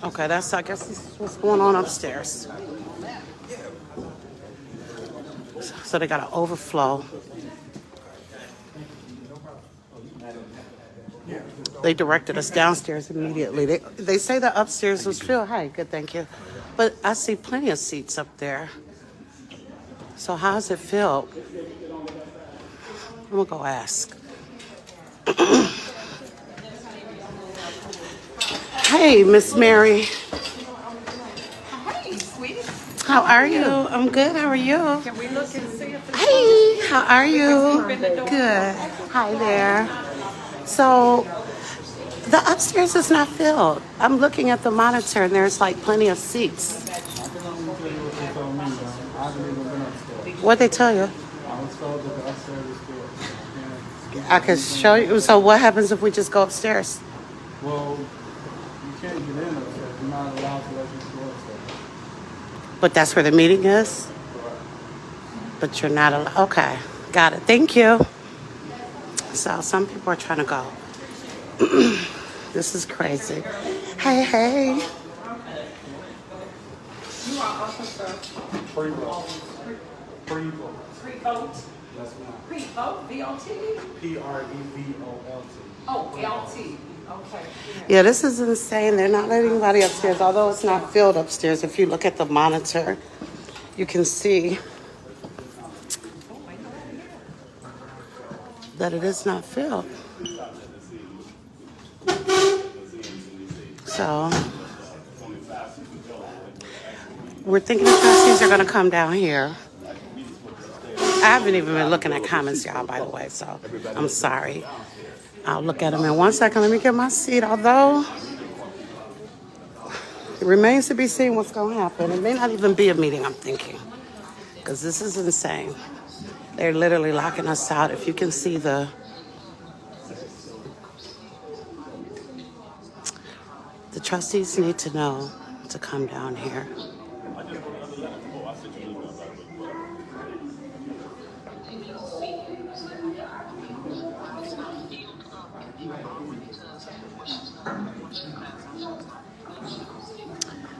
Okay, I guess this is what's going on upstairs. So they got an overflow. They directed us downstairs immediately. They say the upstairs was filled. Hi, good, thank you. But I see plenty of seats up there. So how's it filled? I'm gonna go ask. Hey, Miss Mary. Hey, sweetie. How are you? I'm good. How are you? Can we look and see if it's Hey, how are you? open the door? Good. Hi there. So the upstairs is not filled. I'm looking at the monitor and there's like plenty of seats. What'd they tell you? I was told that the upstairs is filled. I can show you. So what happens if we just go upstairs? Well, you can't get in upstairs. You're not allowed to let you go upstairs. But that's where the meeting is? But you're not allowed. Okay. Got it. Thank you. So some people are trying to go. This is crazy. Hey, hey. You are officer Pre-vote. Pre-vote. pre-vote. That's not. Pre-vote, V-O-T? Prevolt. Oh, L-T. Okay. Yeah, this is insane. They're not letting anybody upstairs, although it's not filled upstairs. If you look at the monitor, you can see that it is not filled. So we're thinking the trustees are going to come down here. I haven't even been looking at comments, y'all, by the way, so I'm sorry. I'll look at them in 1 second. Let me get my seat, although it remains to be seen what's going to happen. It may not even be a meeting, I'm thinking, because this is insane. They're literally locking us out. If you can see the trustees need to know to come down here.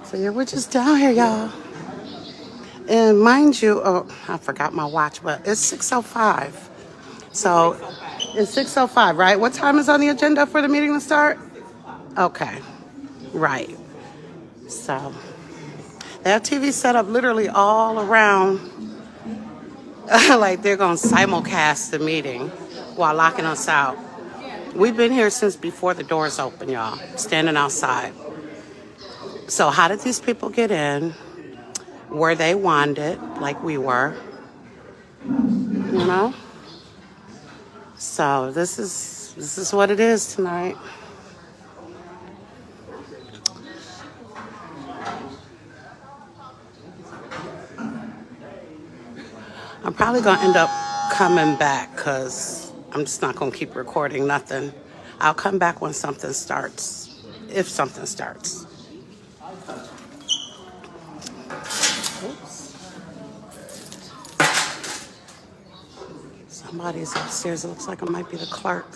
So yeah, we're just down here, y'all. And mind you, oh, I forgot my watch, but it's 6:05. So it's 6:05, right? What time is on the agenda for the meeting to start? Okay, right. So they have TV set up literally all around. Like they're going to simulcast the meeting while locking us out. We've been here since before the doors open, y'all, standing outside. So how did these people get in? Were they wanted like we were? You know? So this is what it is tonight. I'm probably going to end up coming back because I'm just not going to keep recording nothing. I'll come back when something starts, if something starts. Oops. Somebody's upstairs. It looks like it might be the clerk.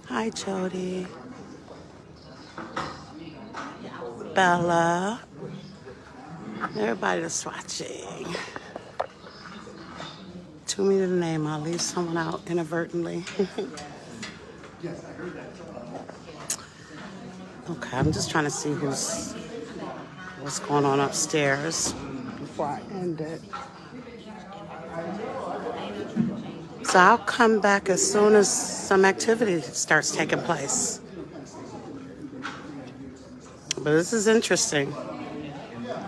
Hi, Jody. Bella. Everybody that's watching. Too many to name. I'll leave someone out inadvertently. Okay, I'm just trying to see what's going on upstairs before I end it. So I'll come back as soon as some activity starts taking place. But this is interesting.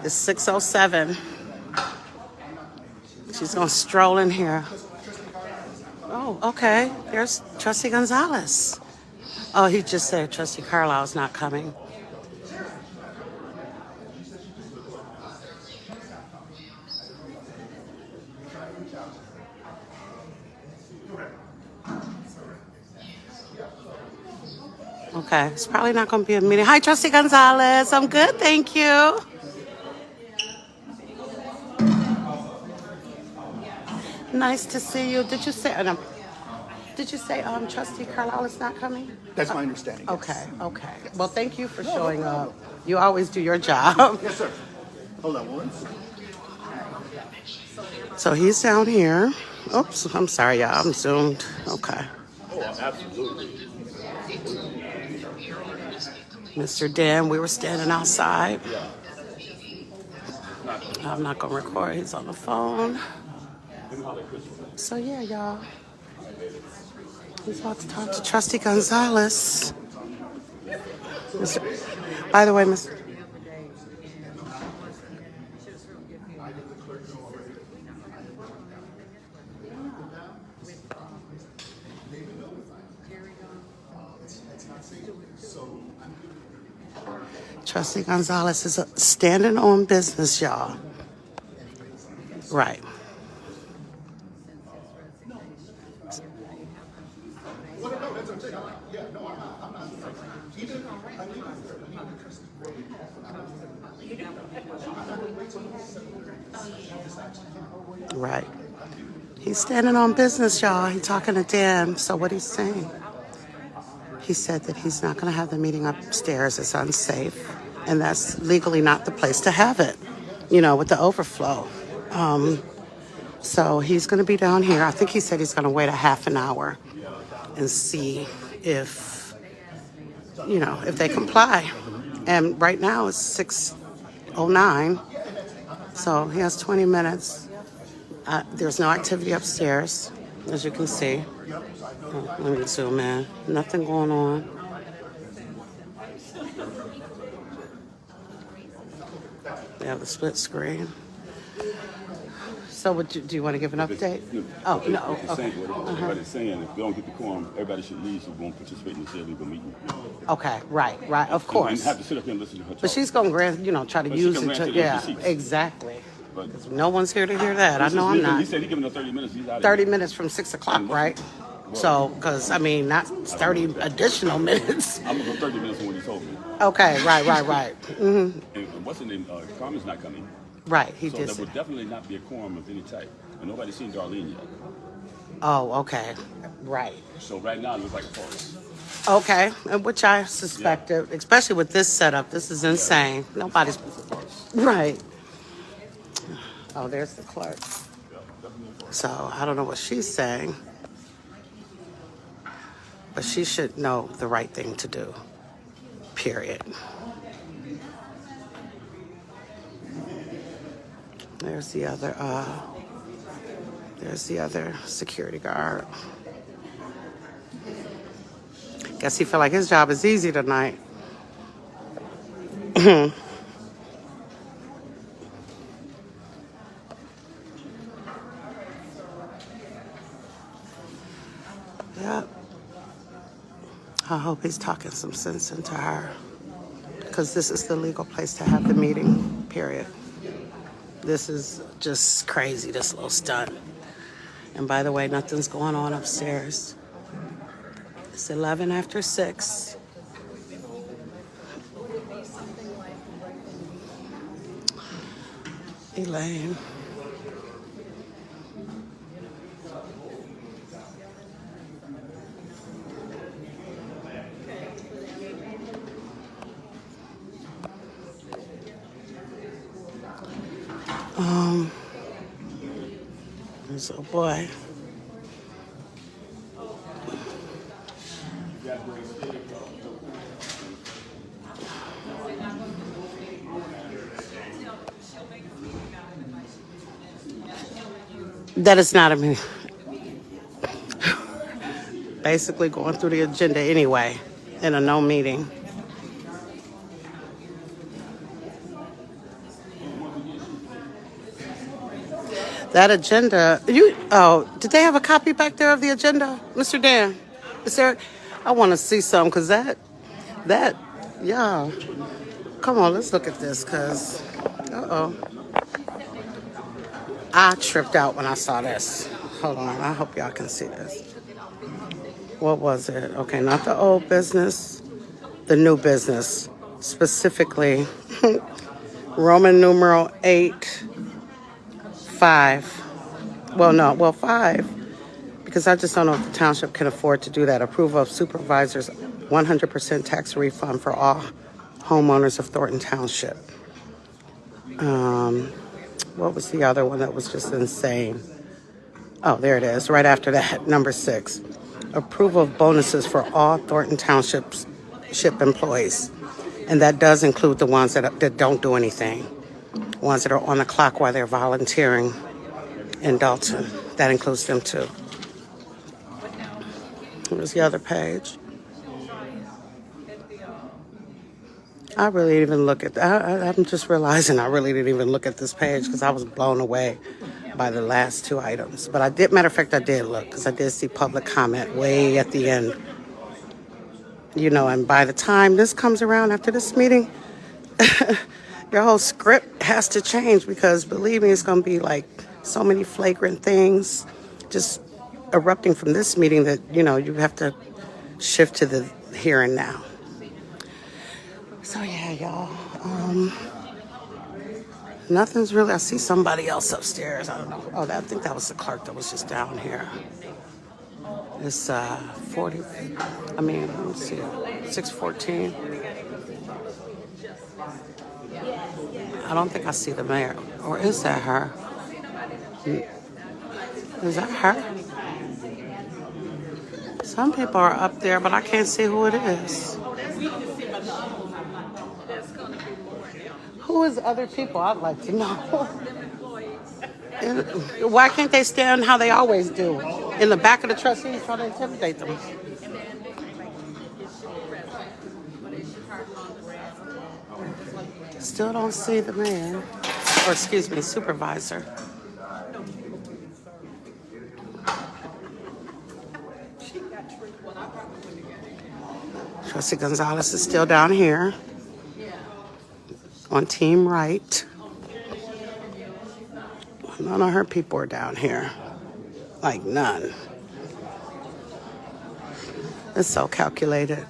It's 6:07. She's gonna stroll in here. Oh, okay. There's Trustee Gonzalez. Oh, he just said Trustee Carlisle's not coming. Okay, it's probably not going to be a meeting. Hi, Trustee Gonzalez. I'm good, thank you. Nice to see you. Did you say? Did you say Trustee Carlisle is not coming? That's my understanding. Yes. Okay, okay. Well, thank you for showing up. You always do your job. Yes, sir. Hold on once. So he's down here. Oops, I'm sorry, y'all. I'm zoomed. Okay. Oh, absolutely. Mr. Dan, we were standing outside. I'm not going to record. He's on the phone. So, yeah, y'all. He's about to talk to Trustee Gonzalez. By the way, Mr. Trustee Gonzalez is standing on business, y'all. Right. Right. He's standing on business, y'all. He's talking to Dan. So what he's saying, he said that he's not going to have the meeting upstairs. It's unsafe. And that's legally not the place to have it, you know, with the overflow. So he's going to be down here. I think he said he's going to wait a half an hour and see if, you know, if they comply. And right now it's 6:09. So he has 20 minutes. There's no activity upstairs, as you can see. Let me zoom in. Nothing going on. They have the split screen. So do you want to give an update? Oh, no. Okay. Everybody's saying if we don't get the quorum, everybody should leave so we won't participate in this illegal meeting. Okay, right, of And course. have to sit up here and listen to her talk. But she's going to try to But she use can it. rant to Yeah, the receipts. exactly. But Because no one's here to hear that. I know I'm He not. said he's giving her 30 minutes. He's out of 30 here. minutes from 6 o'clock, right? So, because, I mean, not 30 additional minutes. I'm going to go 30 minutes from what he told me. Okay, right. Mm-hmm. And what's the name? Carmen's not coming. Right, he So did there say. would definitely not be a quorum of any type. And nobody's seen Darlene yet. Oh, okay. Right. So right now it looks like a farce. Okay, and which I suspected, especially with this setup. This is insane. Nobody's. It's a farce. Right. Oh, there's the clerk. So I don't know what she's saying, but she should know the right thing to do. Period. There's the other security guard. Guess he felt like his job is easy tonight. Yep. I hope he's talking some sense into her. Because this is the legal place to have the meeting, period. This is just crazy, this little stunt. And by the way, nothing's going on upstairs. It's 11 after 6. Elaine. Oh boy. That is not a meeting. Basically going through the agenda anyway in a no meeting. That agenda, did they have a copy back there of the agenda, Mr. Dan? Is there, I want to see some, because yeah. Come on, let's look at this, because, I tripped out when I saw this. Hold on, I hope y'all can see this. What was it? Okay, not the old business, the new business. Specifically, Roman numeral 8, 5. 5. because I just don't know if the township can afford to do that. Approval of supervisor's 100% tax refund for all homeowners of Thornton Township. What was the other one that was just insane? Oh, there it is, right after that, number 6. Approval of bonuses for all Thornton Township employees. And that does include the ones that don't do anything. Ones that are on the clock while they're volunteering in Dalton. That includes them too. Here's the other page. I really didn't even look at I'm just realizing I really didn't even look at this page because I was blown away by the last 2 items. But I did, matter of fact, I did look because I did see public comment way at the end. You know, and by the time this comes around after this meeting, your whole script has to change because believe me, it's going to be like so many flagrant things just erupting from this meeting that, you know, you have to shift to the here and now. So yeah, y'all, nothing's really, I see somebody else upstairs. I don't know. Oh, I think that was the clerk that was just down here. It's 40, let me see, 6:14. I don't think I see the mayor. Or is that her? Is that her? Some people are up there, but I can't see who it is. Who is other people? I'd like to know. Why can't they stand how they always do? In the back of the trustees trying to intimidate them. Still don't see the mayor. Or excuse me, supervisor. Trustee Gonzalez is still down here on team right. None of her people are down here. Like none. It's so calculated.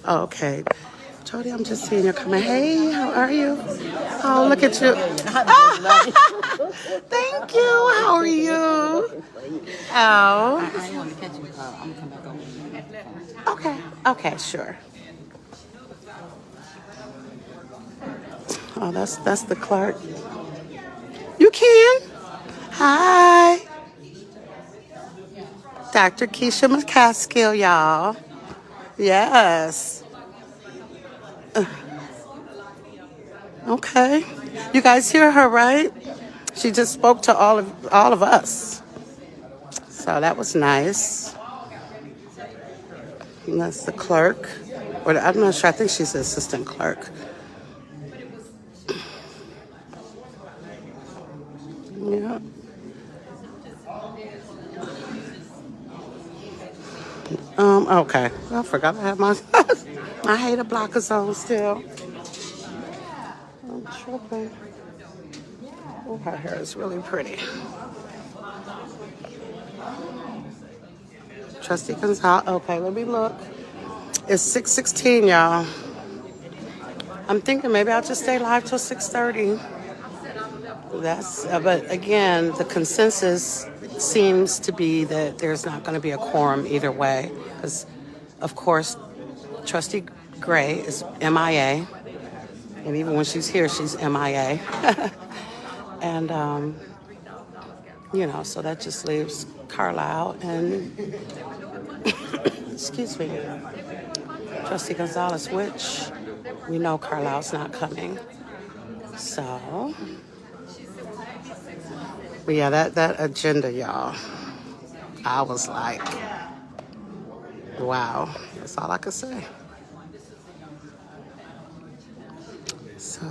Oh, okay. Jody, I'm just seeing you coming. Hey, how are you? Oh, look at you. Thank you. How are you? Oh. I didn't want to catch you. I'm coming back over. Okay. Okay, sure. Oh, that's the clerk. You can. Hi. Dr. Keisha McCaskill, y'all. Yes. Okay. You guys hear her, right? She just spoke to all of us. So that was nice. And that's the clerk. Or I'm not sure. I think she's the assistant clerk. Yeah. Okay. I forgot I had my I hate a blockers on still. I'm tripping. Oh, her hair is really pretty. Trustee Gonzalez. Okay, let me look. It's 6:16, y'all. I'm thinking maybe I'll just stay live till 6:30. But again, the consensus seems to be that there's not going to be a quorum either way, because, of course, Trustee Gray is MIA, and even when she's here, she's MIA. And, so that just leaves Carlisle and, excuse me, Trustee Gonzalez, which we know Carlisle's not coming. So, but yeah, that agenda, y'all, I was like, wow, that's all I could say. So,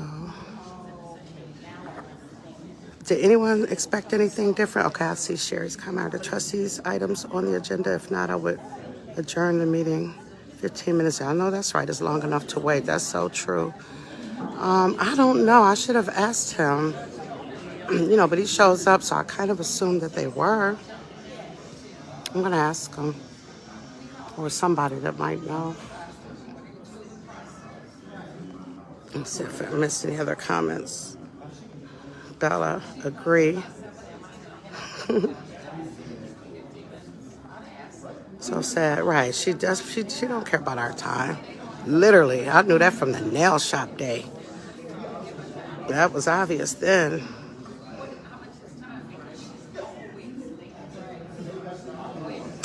did anyone expect anything different? Okay, I see Sherry's come out. The trustees' items on the agenda. If not, I would adjourn the meeting 15 minutes. I know that's right. It's long enough to wait. That's so true. I don't know. I should have asked him, but he shows up, so I kind of assumed that they were. I'm going to ask him. or somebody that might know. Let's see if I missed any other comments. Bella, agree. So sad, right? She don't care about our time. Literally, I knew that from the nail shop day. That was obvious then.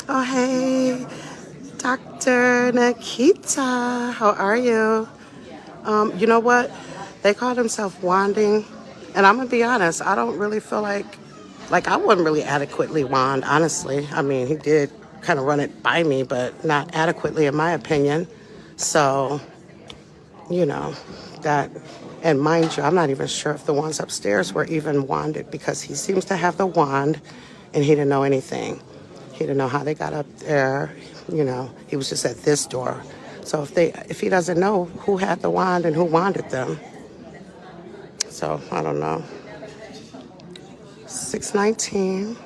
Oh hey, Dr. Nikita, how are you? You know what? They call themselves wanding, and I'm gonna be honest. I don't really feel like I wasn't really adequately wand. Honestly, I mean, he did kind of run it by me, but not adequately, in my opinion. So, you know, that. And mind you, I'm not even sure if the ones upstairs were even wanded because he seems to have the wand, and he didn't know anything. He didn't know how they got up there. You know, he was just at this door. So if he doesn't know who had the wand and who wanded them, so I don't know. 619.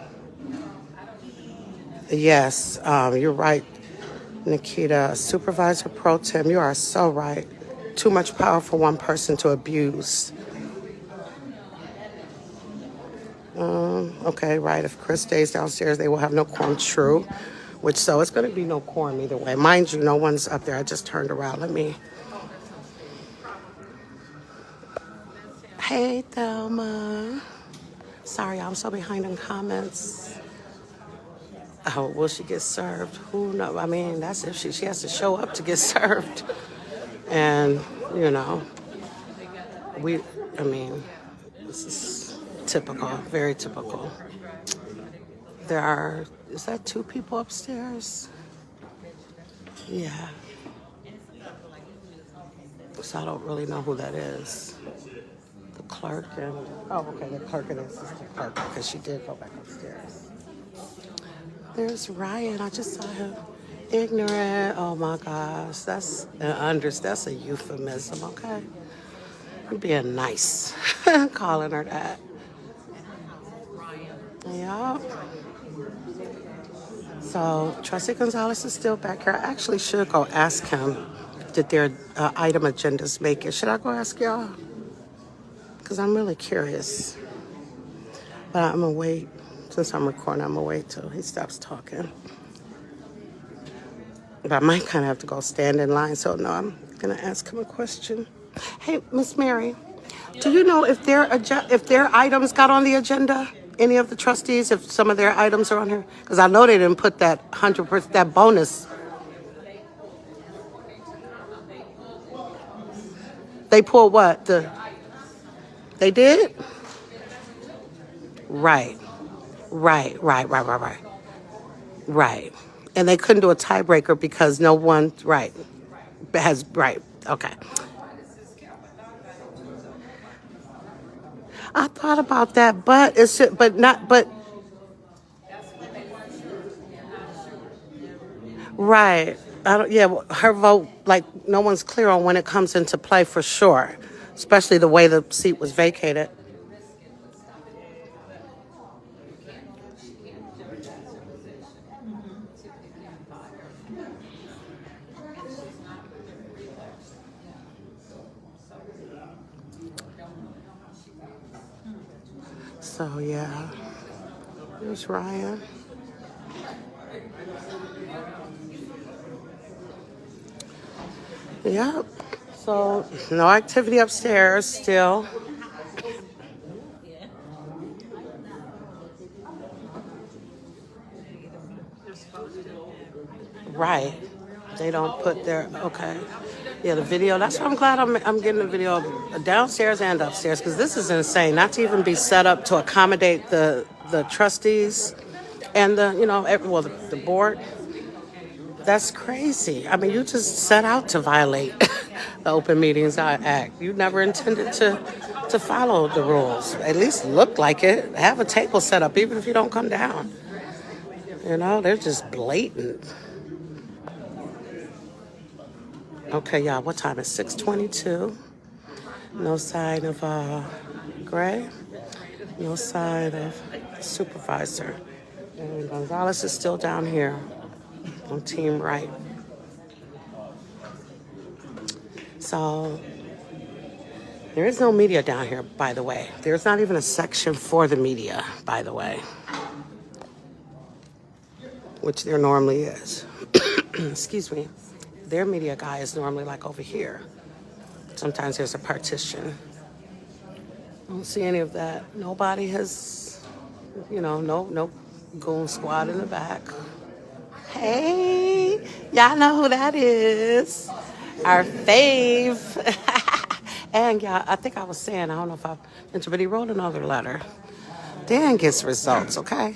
Yes, you're right, Nikita. Supervisor Pro Tem, you are so right. Too much power for one person to abuse. Okay, right. If Chris stays downstairs, they will have no quorum. True. So it's going to be no quorum either way. Mind you, no one's up there. I just turned around. Hey, Thelma. Sorry, I'm so behind in comments. Oh, will she get served? Who knows? I mean, that's if she has to show up to get served. And, you know, this is typical, very typical. Is that 2 people upstairs? Yeah. So I don't really know who that is. The clerk the clerk and assistant clerk, because she did go back upstairs. There's Ryan. I just saw him. Ignorant. Oh my gosh. That's a euphemism, okay? I'm being nice. Calling her that. Yeah. So Trustee Gonzalez is still back here. I actually should go ask him, did their item agendas make it? Should I go ask y'all? Because I'm really curious. But I'm going to wait. Since I'm recording, I'm going to wait till he stops talking. But I might kind of have to go stand in line. So, no, I'm going to ask him a question. Hey, Miss Mary, do you know if their items got on the agenda? Any of the trustees, if some of their items are on here? Because I know they didn't put that 100%, that bonus. They pulled what? They did? Right. Right. And they couldn't do a tiebreaker because no one, right. Okay. I thought about that, but right. Her vote, like, no one's clear on when it comes into play for sure, especially the way the seat was vacated. So, yeah. Here's Ryan. Yep. So, no activity upstairs still. Right. They don't put their, okay. Yeah, the video. That's why I'm glad I'm getting the video downstairs and upstairs, because this is insane. Not to even be set up to accommodate the trustees and the board. That's crazy. I mean, you just set out to violate the Open Meetings Act. You never intended to follow the rules. At least look like it. Have a table set up, even if you don't come down. You know, they're just blatant. Okay, y'all, what time is 6:22? No sign of Gray. No sign of supervisor. And Gonzalez is still down here on team right. So there is no media down here, by the way. There's not even a section for the media, by the way, which there normally is. Excuse me. Their media guy is normally like over here. Sometimes there's a partition. I don't see any of that. Nobody has, no goon squad in the back. Hey, y'all know who that is. Our fave. And y'all, I think I was saying, I don't know if I mentioned, but he wrote another letter. Dan gets results, okay?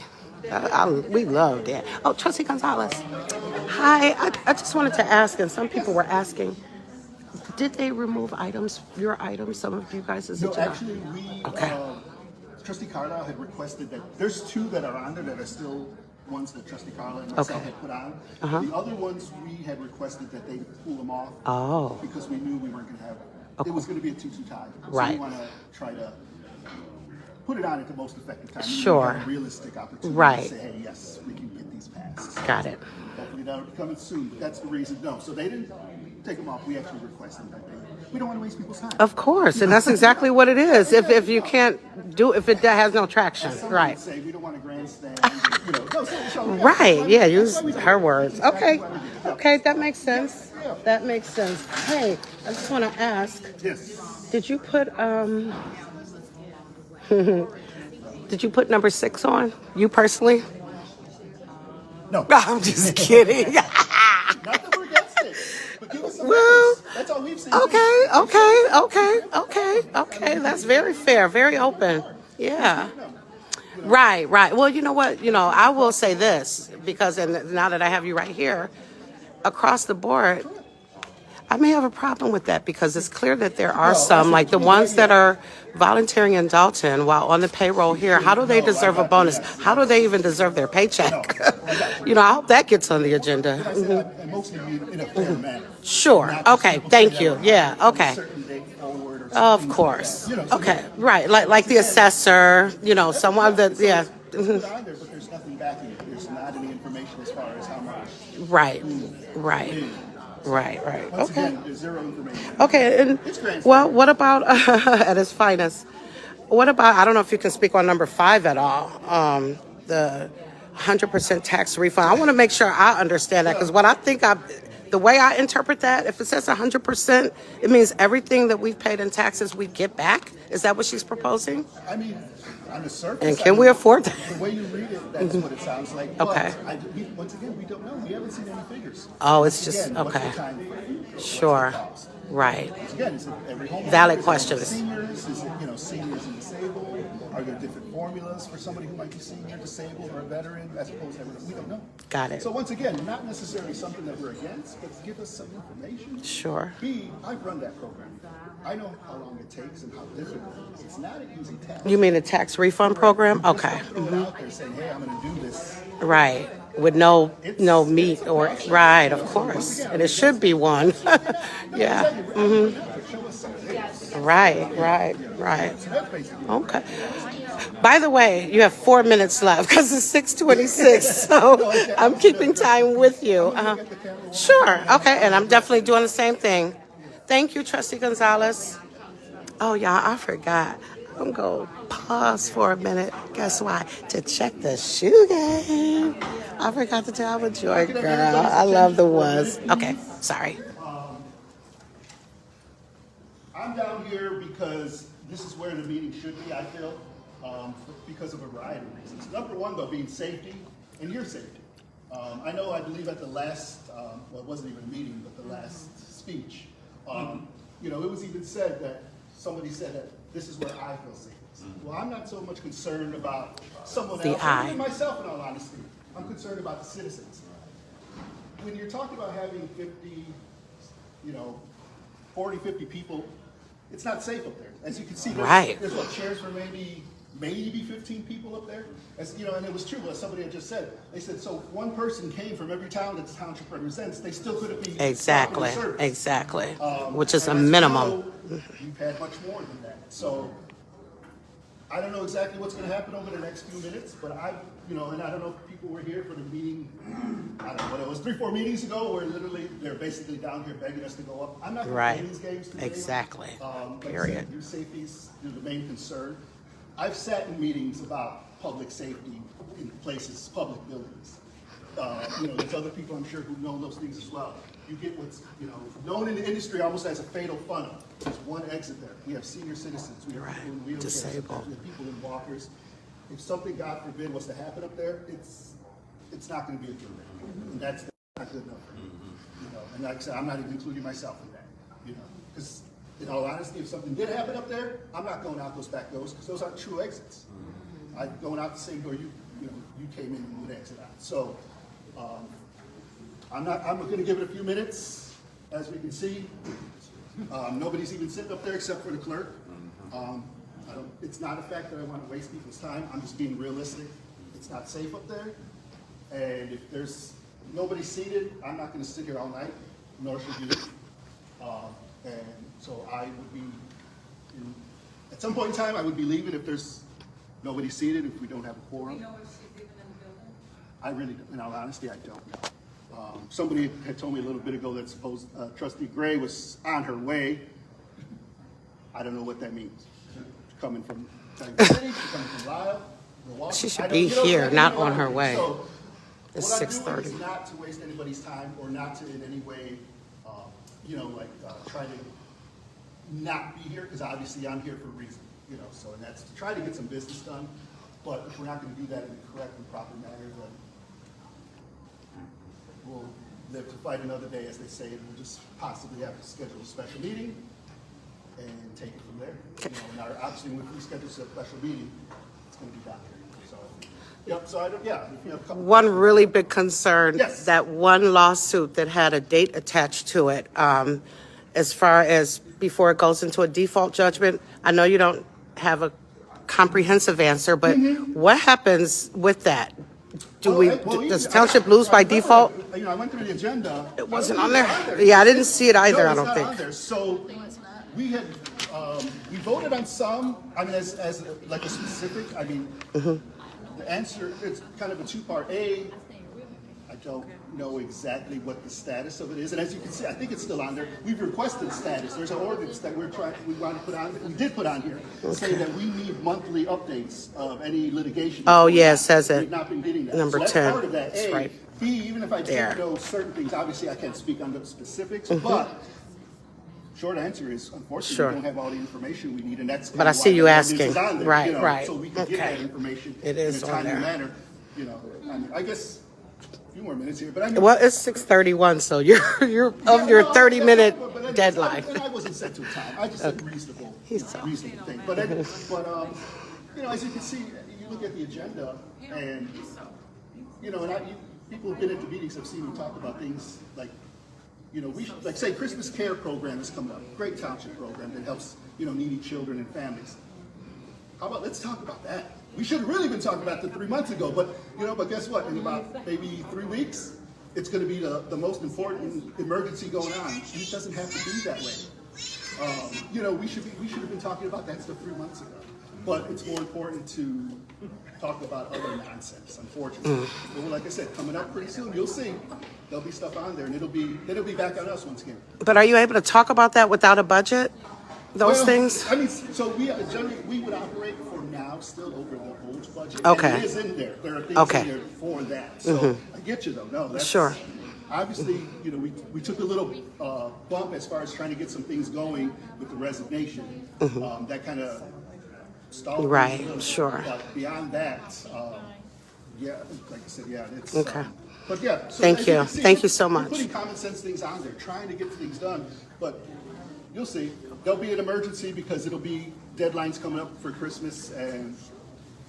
We love Dan. Oh, Trustee Gonzalez. Hi, I just wanted to ask, and some people were asking, did they remove your items, some of you guys? No, actually, Okay. Trustee Carlisle had requested that, there's two that are on there that are still ones that Trustee Carlisle and myself had put on. The other ones, we had requested that they pull them off. Oh. Because we knew we weren't going to have, it was going to be a 2-2 tie. So Right. we want to try to put it on at the most effective time. Sure. We have a realistic opportunity Right. to say, hey, yes, we can get these passed. Got it. Hopefully that'll be coming soon, but that's the reason. No, so they didn't take them off. We actually requested that we don't want to waste people's time. Of course, and that's exactly what it is. If you can't do, if it has no traction, Someone right? would say we don't want to grandstand. Right, yeah, use her words. Okay, okay, that makes sense. That makes sense. Hey, I just want to ask, Yes. did you put did you put number 6 on? You personally? No. I'm just kidding. Not that we're against it, but give us some Well, numbers. That's all we've seen. Okay. That's very fair, very open. Yeah. Right. Well, you know what? I will say this, because and now that I have you right here, across the board, I may have a problem with that, because it's clear that there are some, like the ones that are volunteering in Dalton while on the payroll here. How do they deserve a bonus? How do they even deserve their paycheck? I hope that gets on the agenda. I mostly mean in a fair manner. Sure. Not just Okay. people Thank say you. that Yeah. we're Okay. a certain date forward or Of something course. like that. So Okay. Right. Like the assessor. Someone that. Yeah. It's put on there, but there's nothing backing it. There's not any information as far as how much. Right. Once Okay. again, there's zero information. Okay. And well, what about at its finest? What about? I don't know if you can speak on number 5 at all. The 100% tax refund. I want to make sure I understand that, because what I think the way I interpret that, if it says 100%, it means everything that we've paid in taxes we get back. Is that what she's proposing? I mean, on the surface. And can we afford that? The way you read it, that's what it sounds like. Okay. But once again, we don't know. We haven't seen any figures. Oh, it's just Again, what's okay. the time frame? What's the Sure. cost? Right. Again, is it every home? Valid Is it questions. Seniors? Is it seniors and disabled? Are there different formulas for somebody who might be senior, disabled, or a veteran, as opposed to everyone? We don't know. Got it. So once again, not necessarily something that we're against, but give us some information. Sure. B, I've run that program. I know how long it takes and how difficult it is. It's not an easy task. You mean the tax refund program? Just Okay. throw it out there saying, hey, I'm going to do this. Right. With no meat or right, of course. And it should be one. Yeah. Show us some things. Right. That's basically Okay. By the way, you have 4 minutes left, because it's 6:26, so I'm keeping time with you. Sure. Okay. And I'm definitely doing the same thing. Thank you, Trustee Gonzalez. Oh, y'all, I forgot. I'm going to pause for a minute. Guess why? To check the shoe game. I forgot to tell you, Joy girl. I love the was. Okay, sorry. I'm down here because this is where the meeting should be, I feel, because of a variety of reasons. Number one, though, being safety and your safety. I believe at the last, well, it wasn't even a meeting, but the last speech, it was even said that somebody said that this is where I feel safe. Well, I'm not so much concerned about someone The else, I. even myself, in all honesty. I'm concerned about the citizens. When you're talking about having 50, 40, 50 people, it's not safe up there. As you can see, there's what, chairs for maybe 15 people up there. And it was true, as somebody had just said. They said, so one person came from every town that the township represents, they still couldn't be Exactly. Which is a and as you minimum. know, you've had much more than that. So I don't know exactly what's gonna happen over the next few minutes, but and I don't know if people were here for the meeting, I don't know what it was, 3-4 meetings ago, where literally they're basically down here begging us to go up. I'm not gonna Right. play these games today. Exactly. Like I Period. said, your safety is the main concern. I've sat in meetings about public safety in places, public buildings. There's other people I'm sure who know those things as well. You get what's, known in the industry almost as a fatal funnel. There's one exit there. We have senior citizens, we have Right. people in wheelchairs, Disabled. we have people in walkers. If something, God forbid, was to happen up there, it's not gonna be a good thing. And that's not good enough for me. And like I said, I'm not even including myself in that, because in all honesty, if something did happen up there, I'm not going out those back doors, because those aren't true exits. I'm going out the same door you came in and would exit out. So, I'm gonna give it a few minutes, as we can see. Nobody's even sitting up there except for the clerk. It's not a fact that I want to waste people's time. I'm just being realistic. It's not safe up there. And if there's nobody seated, I'm not gonna sit here all night, nor should you. And so I would be, at some point in time, I would be leaving if there's nobody seated, if we don't have a quorum. You know if she's leaving in the building? I really, in all honesty, I don't know. Somebody had told me a little bit ago that Trustee Gray was on her way. I don't know what that means. She's coming from Kansas City, she's coming from Lyle, Milwaukee. She should I don't- be here, I don't not know. on her way. So, It's what I'm 6:30. doing is not to waste anybody's time or not to in any way, try to not be here, because obviously I'm here for a reason, and that's to try to get some business done. But if we're not gonna do that in the correct and proper manner, then we'll live to fight another day, as they say, and we'll just possibly have to schedule a special meeting and take it from there. Obviously, if we schedule a special meeting, it's gonna be down here, so. Yep, so if you have a couple. One really big concern, Yes. that one lawsuit that had a date attached to it, as far as before it goes into a default judgment. I know you don't have a comprehensive answer, but what happens with that? Does the township lose by default? I went through the agenda. It wasn't on there? Yeah, I didn't see it either, I No, don't it's not on think. there. So we had, we voted on some, as like a specific, the answer, it's kind of a two-part. I don't know exactly what the status of it is. And as you can see, I think it's still on there. We've requested status. There's an ordinance that we want to put on, we did put on here, saying that we need monthly updates of any litigation. Oh, yeah, it says it. We've not been getting that. Number So that's 10. part of that. That's right. B, even if I There. did know certain things, obviously I can't speak on the specifics, Mm-hmm. but short answer is, unfortunately, Sure. we don't have all the information we need, and that's But I kinda see why you the ordinance asking. is on there, Right, right. So we can get Okay. that information It in is a on timely there. manner, I guess a few more minutes here, but Well, it's 6:31, so you're of your 30-minute but deadline. And I wasn't set to a time, I just said reasonable, reasonable thing. But as you can see, you look at the agenda, and, people who've been at the meetings have seen me talk about things like, like say Christmas Care program is coming up, great township program that helps, needy children and families. How about, let's talk about that. We should have really been talking about that 3 months ago, but guess what? In about maybe 3 weeks, it's going to be the most important emergency going on. And it doesn't have to be that way. We should have been talking about that stuff 3 months ago. But it's more important to talk about other nonsense, unfortunately. But like I said, coming up pretty soon, you'll see there'll be stuff on there, and it'll be back on us once again. But are you able to talk about that without a budget? Those things? So we generally would operate for now still over the old budget. Okay. And it is in there. There are things Okay. in there for that. So I get you though. No, that's Sure. Obviously, we took a little bump as far as trying to get some things going with the resignation. That kind of stalled. Right, things a little. sure. But beyond that, yeah, like I said, yeah, it's Okay. But yeah, so Thank as you. can see, Thank you so we're much. putting common sense things on there, trying to get things done, but you'll see. There'll be an emergency because it'll be deadlines coming up for Christmas, and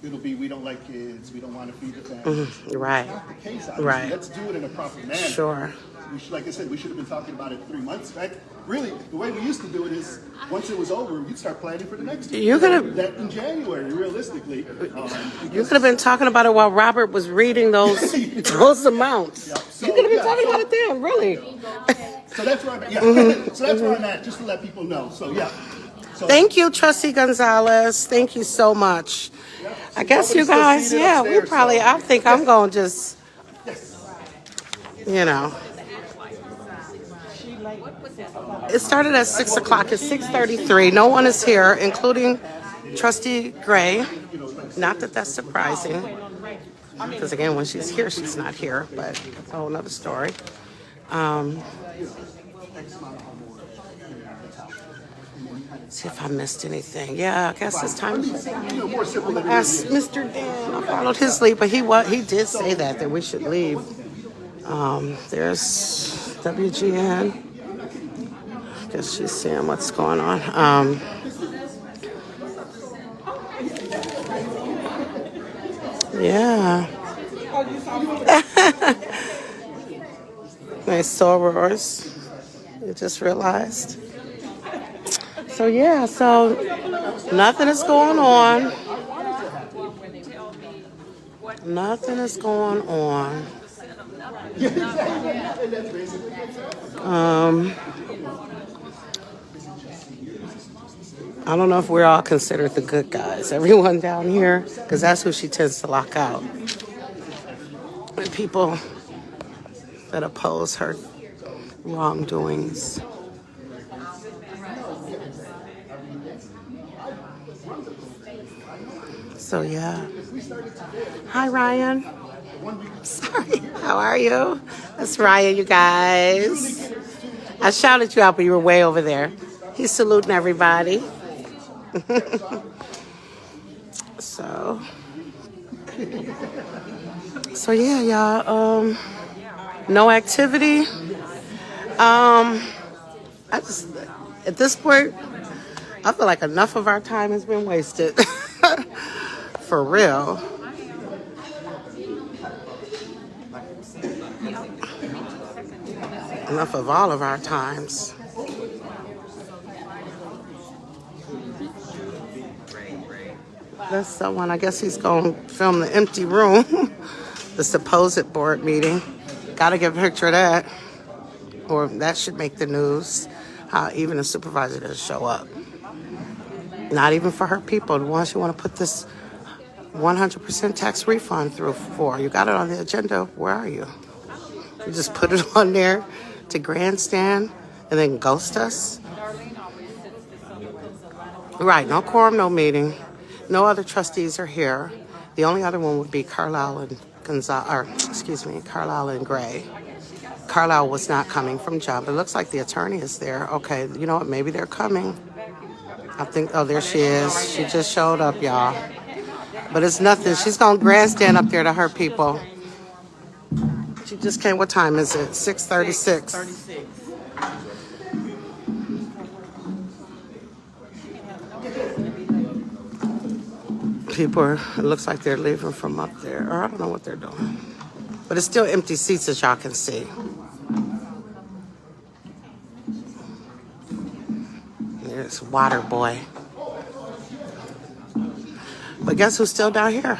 it'll be, we don't like kids, we don't want to feed the families. Right. It's not the case, obviously. Right. Let's do it in a proper manner. Sure. Like I said, we should have been talking about it 3 months back. Really, the way we used to do it is, once it was over, we'd start planning for the next year. You're gonna- That in January, realistically. You could have been talking about it while Robert was reading those amounts. Yeah, so, You could have been yeah, talking so- about it then, really. So that's where I'm at. Yeah. So that's where I'm at, just to let people know. So yeah. Thank you, Trustee Gonzalez. Thank you so much. I guess you guys, yeah, we probably, I think I'm going to just, you know. It started at 6 o'clock. It's 6:33. No one is here, including Trustee Gray. Not that that's surprising. Because again, when she's here, she's not here, but that's a whole nother story. See if I missed anything. Yeah, I guess it's time. I'm gonna ask Mr. Dan. I followed his lead, but he did say that we should leave. There's WGN. I guess she's seeing what's going on. Yeah. Nice sorors. You just realized. So yeah, so nothing is going on. Nothing is going on. I don't know if we're all considered the good guys. Everyone down here, because that's who she tends to lock out. The people that oppose her wrongdoings. So yeah. Hi, Ryan. Sorry. How are you? That's Ryan, you guys. I shouted you out, but you were way over there. He's saluting everybody. So yeah, y'all. No activity. I just, at this point, I feel like enough of our time has been wasted. For real. Enough of all of our times. That's someone, I guess he's going to film the empty room, the supposed board meeting. Got to get a picture of that. Or that should make the news. How even a supervisor doesn't show up. Not even for her people, the ones you want to put this 100% tax refund through for. You got it on the agenda. Where are you? You just put it on there to grandstand and then ghost us? Right, no quorum, no meeting. No other trustees are here. The only other one would be Carlisle and Carlisle and Gray. Carlisle was not coming from job. It looks like the attorney is there. Okay, you know what? Maybe they're coming. I think, oh, there she is. She just showed up, y'all. But it's nothing. She's going to grandstand up there to her people. She just came. What time is it? 6:36. 36. People are, it looks like they're leaving from up there. Or I don't know what they're doing. But it's still empty seats, as y'all can see. There's Water Boy. But guess who's still down here?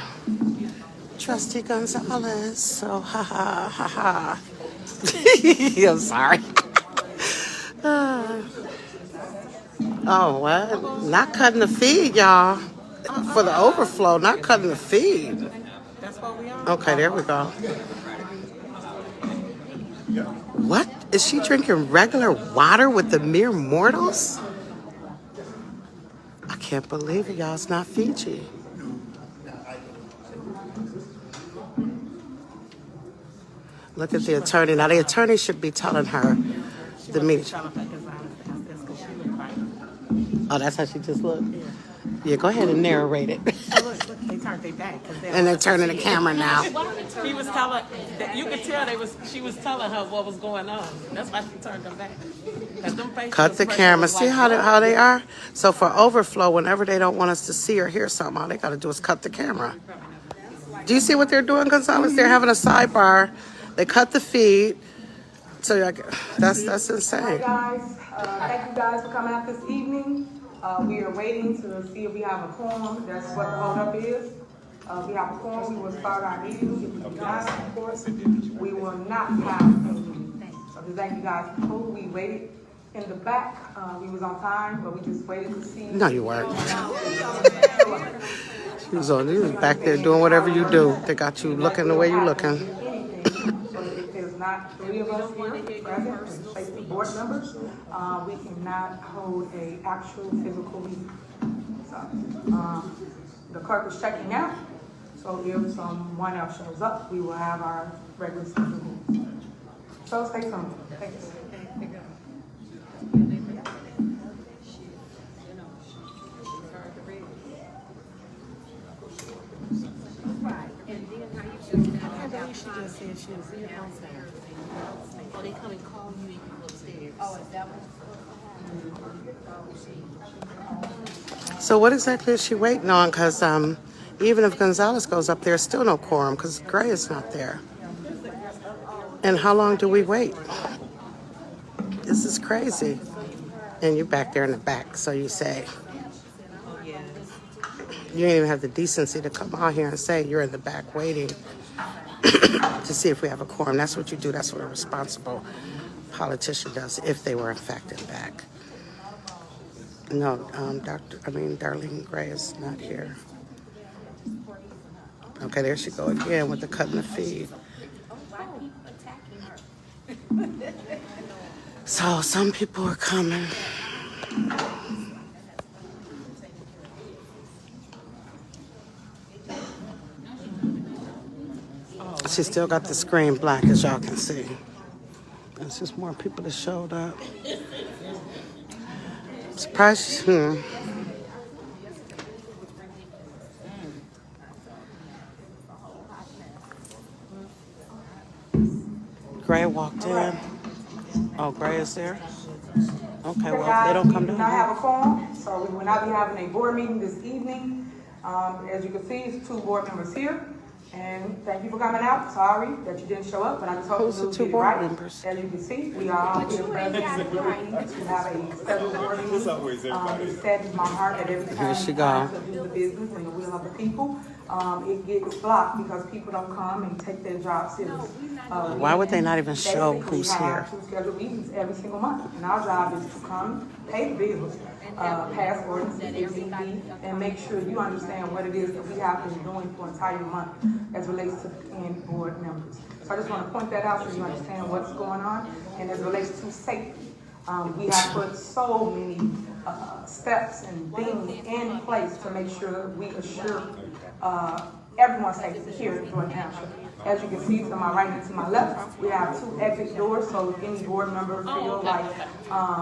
Trustee Gonzalez. So, ha ha, ha ha. I'm sorry. Oh, what? Not cutting the feed, y'all. For the overflow, not cutting the feed. That's what we are. Okay, there we go. What? Is she drinking regular water with the mere mortals? I can't believe it, y'all. It's not Fiji. Look at the attorney. Now, the attorney should be telling her the meeting. Oh, that's how she just looked? Yeah, go ahead and narrate it. Look, they turned their back. And they're turning the camera now. He was telling, you could tell she was telling her what was going on. That's why she turned them back. Cut the camera. See how they are? So for overflow, whenever they don't want us to see or hear something, all they got to do is cut the camera. Do you see what they're doing, Gonzalez? They're having a sidebar. They cut the feed. So that's insane. Hi guys, thank you guys for coming out this evening. We are waiting to see if we have a quorum. That's what the hold up is. We have a quorum. We will start our meeting. If we do not, of course, we will not have a meeting. So thank you guys for who we waited In the back, we was on time, but we just waited to see. No, you weren't. You was back there doing whatever you do. They got you looking the way you looking. So if there's not three of us here present, as the board members, we cannot hold a actual physical meeting. So, the clerk is checking out, so if someone else shows up, we will have our regular schedule. So stay tuned. Thanks. She just said she was here downstairs. Or they come and call you and you go upstairs. Oh, is that what? So what exactly is she waiting on? Because even if Gonzalez goes up there, still no quorum because Gray is not there. And how long do we wait? This is crazy. And you're back there in the back, so you say. You ain't even have the decency to come out here and say you're in the back waiting to see if we have a quorum. That's what you do. That's what a responsible politician does if they were in fact in back. No, Darlene Gray is not here. Okay, there she go again with the cutting the feed. So some people are coming. She still got the screen black, as y'all can see. There's just more people that showed up. Surprised. Gray walked in. Oh, Gray is there? Okay, well, they don't come We do down not here. have a quorum, so we will not be having a board meeting this evening. As you can see, it's 2 board members here. And thank you for coming out. Sorry that you didn't show up, but I just hope Who's you'll the get 2 it board right. members? As you can see, we are all here present to have a scheduled board meeting. It saddens my heart that every time she we go. try to do the business and the will of the people, it gets blocked because people don't come and take their job serious. Why would they not even show Basically, who's we here? have 2 scheduled meetings every single month, and our job is to come, pay the bills, pass ordinances if need be, and make sure you understand what it is that we have been doing for an entire month as relates to paying board members. So I just want to point that out so you understand what's going on, and as it relates to safety. We have put so many steps and things in place to make sure we assure everyone's safety here in Thornton Township. As you can see to my right and to my left, we have 2 exit doors, so if any board member feel like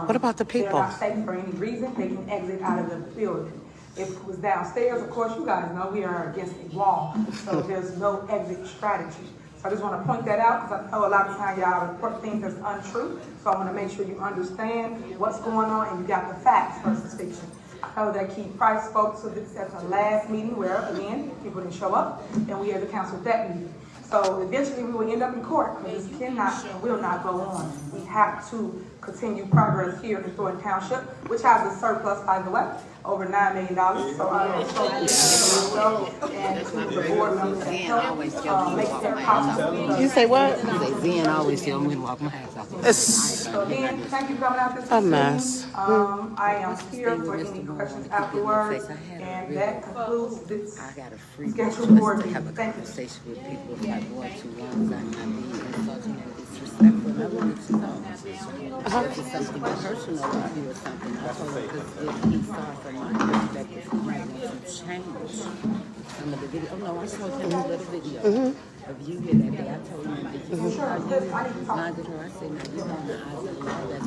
What about the they're people? not safe for any reason, they can exit out of the building. If it was downstairs, of course, you guys know we are against a wall, so there's no exit strategy. So I just want to point that out because I know a lot of times y'all report things that's untrue. So I want to make sure you understand what's going on and you got the facts versus fiction. I know that Keith Price spoke to this at the last meeting where, again, people didn't show up and we had to cancel that meeting. So eventually we will end up in court because this cannot and will not go on. We have to continue progress here in Thornton Township, which has a surplus, by the way, over $9 million. So I am so and to the board members that help make that possible. You say what? Zen always tell me to walk my house out. It's So again, thank you for coming out this a evening. mess. I am here for any questions afterwards, and that concludes this I got a free scheduled board to have a meeting. Thank you. conversation with people if I go too long. I'm not being insulting and disrespectful. I wanted to know if it's something personal with you or something. I told him if he saw from my perspective, he might want to change some of the video. Oh no, I showed him a little video of you here that day. I told him that you lied to her. I said, now you know in the eyes of the law that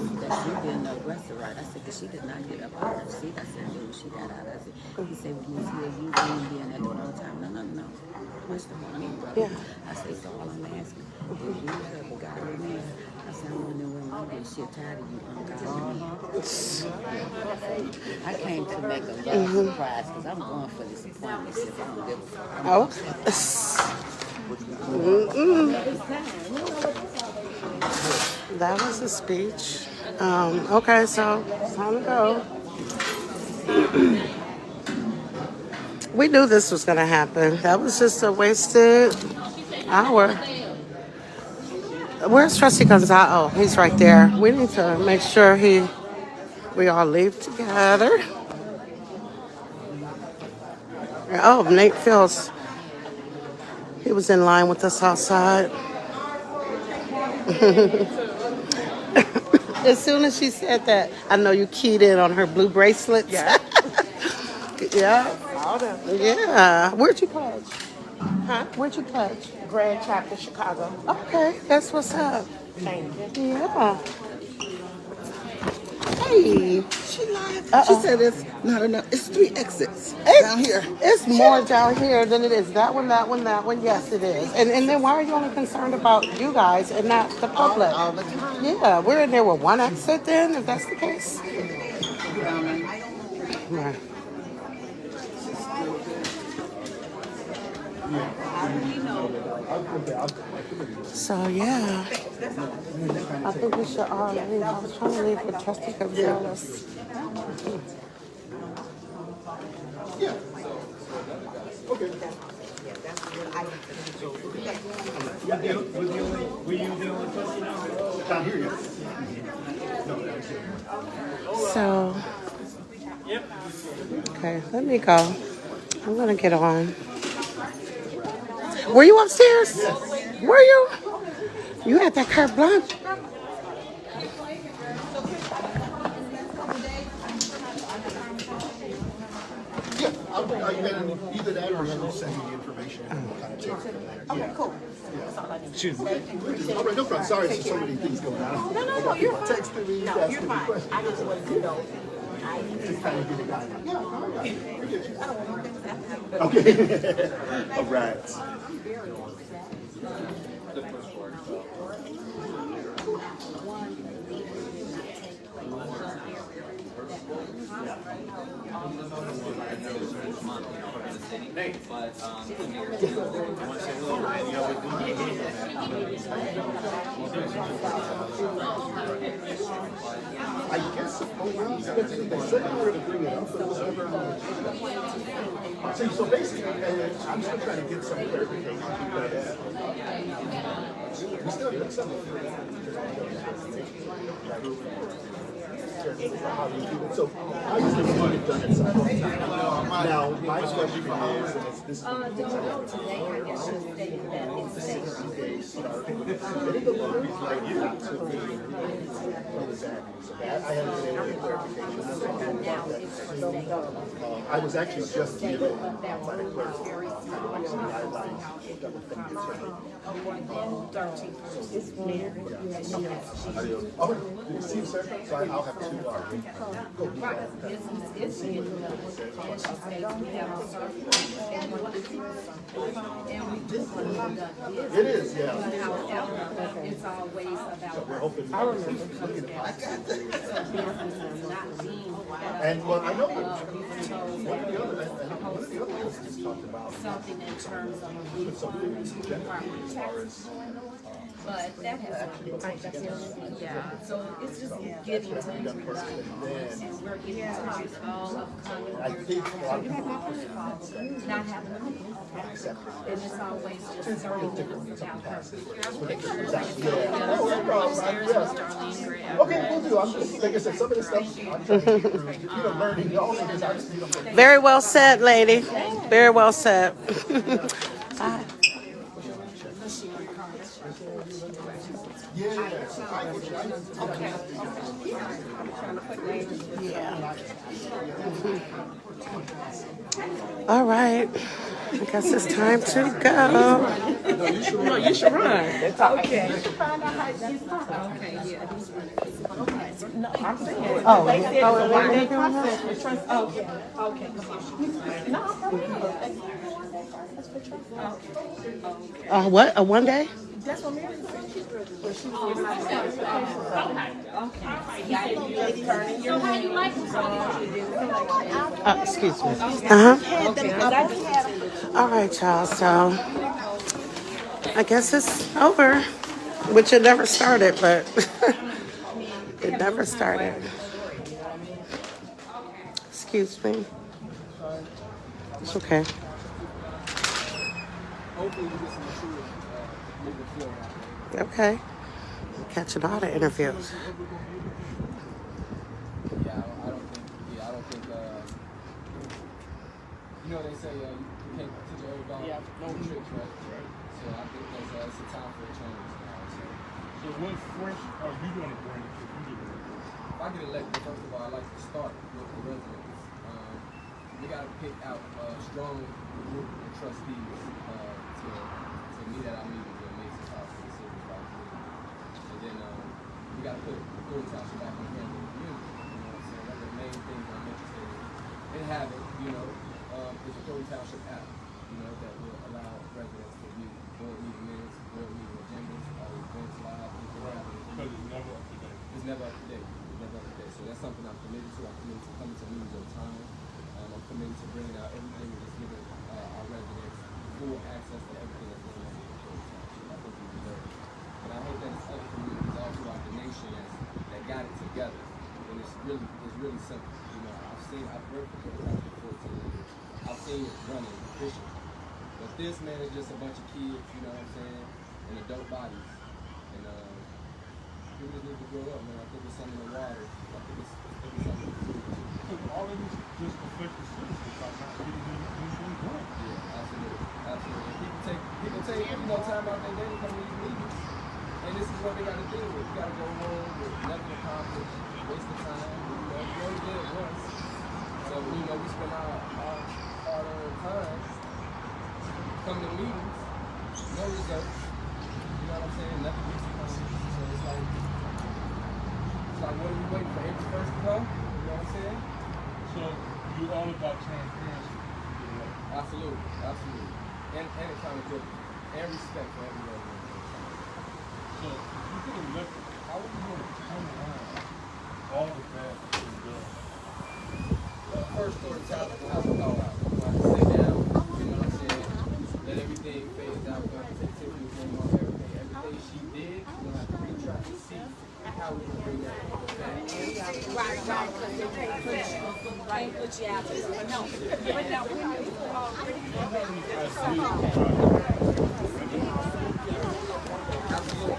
you being the aggressor, right? I said, because she did not get up out of her seat. I said, when she got out, I said, he said, when you see her, you being at all time. No. Question on me, brother. Yeah. I said, so all I'm asking is you have a godly man. I said, I'm wondering when my bitch shit tired of you ungodly men. I came to make a love surprise because I'm going for this appointment if I don't give a fuck. Oh. That was a speech. Okay, so it's time to go. We knew this was going to happen. That was just a wasted hour. Where's Trustee Gonzalo? Oh, he's right there. We need to make sure we all leave together. Oh, Nate Fields. He was in line with us outside. As soon as she said that, I know you keyed in on her blue bracelets. Yeah. Yeah. All them. Yeah. Where'd you pledge? Huh? Where'd you pledge? Grand Chapter Chicago. Okay, that's what's up. Thank you. Yeah. Hey. She lied. Uh-oh. She said it's not enough. It's 3 exits down here. It's more down here than it is. That one, that one, that one. Yes, it is. And then why are you only concerned about you guys and not the public? All the time. Yeah, we're in there with one exit then, if that's the case. Right. So yeah, I think we should all leave. I was trying to leave with Trustee Gonzalez. Yeah. Okay. Down here, yeah. So, okay, let me go. I'm gonna get on. Were you upstairs? Yes. Were you? You had that carte blanche? Yeah, I'll either that or she'll send me the information and we'll kind of take it from there. Okay, cool. Shoot. All right, no problem. Sorry, there's so many things going on. No, you're fine. Texting me, No, asking you're me fine. questions. I just wanted to know. Just kind of get it done. Yeah, okay. All right. I guess they said they were going to bring it up, but it was never on the agenda. So basically, I'm still trying to get some clarification because we still have some. So I usually want it done at some point. Now, my question is, and this is Don't know today, I guess she's stating that it's safe. I haven't been able to get clarification. Now it's safe. I was actually just given by the clerk some guidelines that were from the attorney. Oh, did you see the sir? So I'll have two. It is, yeah. However, it's always about. We're hoping. I remember. Not being. And well, I know one of the other persons talked about Something in terms of a property tax. But that has been, yeah, so it's just getting to and we're getting to all of I think a lot of people not having them. And it's always just certain things about her. Okay, we'll do. I'm just, like I said, some of the stuff I'm trying to get through, learning. Also, because I just need them. Very well said, lady. Very well said. Bye. Yeah. All right. I guess it's time to go. No, you should run. Okay. Okay, yeah. No, I'm saying. Oh, They said it's a oh, one-day they're doing that? process. Okay. Okay. No, I'm What? A one day? That's what Mary said. Excuse me. All right, y'all. So I guess it's over, which it never started, but it never started. Excuse me. It's okay. Hopefully you get some insurance. Okay. catching all the interviews. I don't think, you know, they say you can't teach an old dog no tricks, right? So I think it's a time for a change now. So what fresh are you going to bring if you get elected? If I get elected, first of all, I like to start with the residents. We got to pick out a strong group of trustees to meet at our meetings and make some positive decisions about the community. And then we got to put Thornton Township back in the hands of the community. You know what I'm saying? That's the main thing I'm interested in having, you know, is a Thornton Township app, you know, that will allow residents to view board meeting minutes, board meeting agendas, all events live, things like that. Because it's never up to date. It's never up to date. It's never up to date. So that's something I'm committed to. I'm committed to coming to meetings on time. I'm committed to bringing out everything that's giving our residents full access to everything that's going on in the Thornton Township. I think we deserve it. And I hope that it's other communities all throughout the nation that got it together. And it's really simple. You know, I've worked for Thornton Township for 14 years. I've seen it running efficiently. But this, man, is just a bunch of kids, you know what I'm saying, and adult bodies. And people just need to grow up, man. I think it's something in the water. I think it's something to do. Because all of this just affects the citizens by not getting anything done. Yeah, absolutely. Absolutely. People take time out their day to come to these meetings. And this is what they got to deal with. You got to go home with nothing accomplished, waste of time. You know, you only did it once. So, you know, we spend our hard-earned time coming to meetings, no results. You know what I'm saying? Nothing gets accomplished. So it's like, what are we waiting for? April 1st to go? You know what I'm saying? So you're all about transparency. Absolutely. And accountability. And respect for every resident. So if you get elected, how are you going to turn around all the bad that you've done? First Thornton Township will have a call out. We'll have to sit down, you know what I'm saying? Let everything phase out. We'll have to take Tiffany from everything she did. We'll have to retry to see how we can bring that back. Right, put you out there. But no, Absolutely.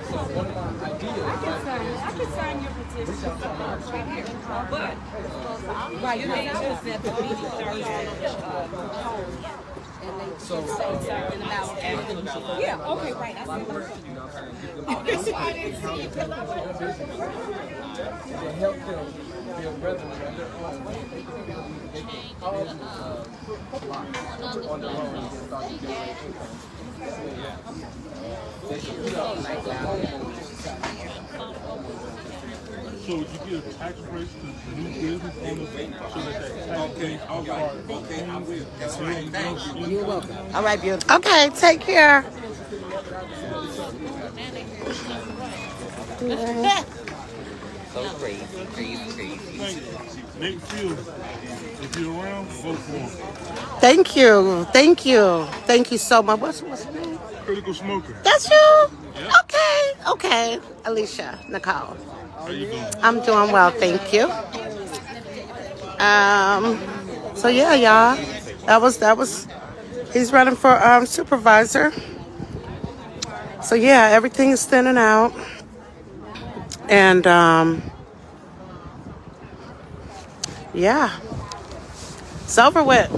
So one of my ideas I can sign your petition. But, right, you may just at the meeting Thursday. Yeah, okay, right. I see. That's why I didn't see you. to help them build revenue on their own. They can call on their own and start to generate income. They can put up like So would you give tax breaks to new business owners so that tax base Okay, I will. That's right. Thank you. You're welcome. All right, beautiful. Okay, take care. So crazy. Nick Fields, if you're around, vote for him. Thank you. Thank you so much. What's your name? Critical smoker. That's you? Yeah. Okay. Alicia, Nicole. How you doing? I'm doing well, thank you. So yeah, y'all. That was he's running for supervisor. So yeah, everything is thinning out. And yeah. It's over with.